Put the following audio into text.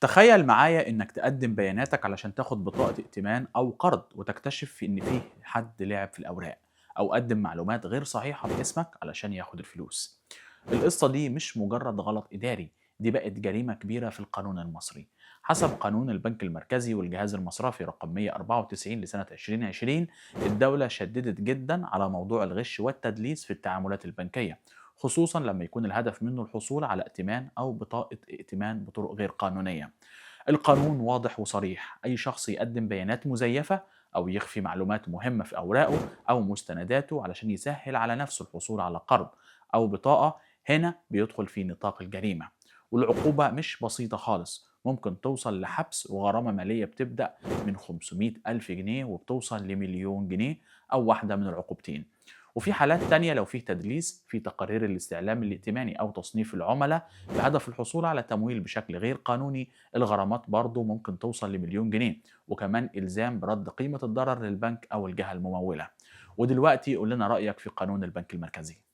تخيل معايا إنك تقدم بياناتك علشان تاخد بطاقة ائتمان أو قرض وتكتشف إن فيه حد لعب في الأوراق أو قدم معلومات غير صحيحة باسمك علشان ياخد الفلوس. القصة دي مش مجرد غلط إداري، دي بقت جريمة كبيرة في القانون المصري. حسب قانون البنك المركزي والجهاز المصرفي رقم 194 لسنة 2020، الدولة شددت جدا على موضوع الغش والتدليس في التعاملات البنكية، خصوصا لما يكون الهدف منه الحصول على ائتمان أو بطاقة ائتمان بطرق غير قانونية. القانون واضح وصريح، أي شخص يقدم بيانات مزيفة أو يخفي معلومات مهمة في أوراقه أو مستنداته علشان يسهل على نفسه الحصول على قرض أو بطاقة، هنا بيدخل في نطاق الجريمة. والعقوبة مش بسيطة خالص، ممكن توصل لحبس وغرامة مالية بتبدأ من 500 ألف جنيه وبتوصل لمليون جنيه أو واحدة من العقوبتين. وفي حالات تانية لو في تدليس في تقارير الاستعلام الائتماني أو تصنيف العملاء بهدف الحصول على تمويل بشكل غير قانوني، الغرامات برضه ممكن توصل لمليون جنيه، وكمان إلزام برد قيمة الضرر للبنك أو الجهة الممولة. ودلوقتي قول لنا رأيك في قانون البنك المركزي.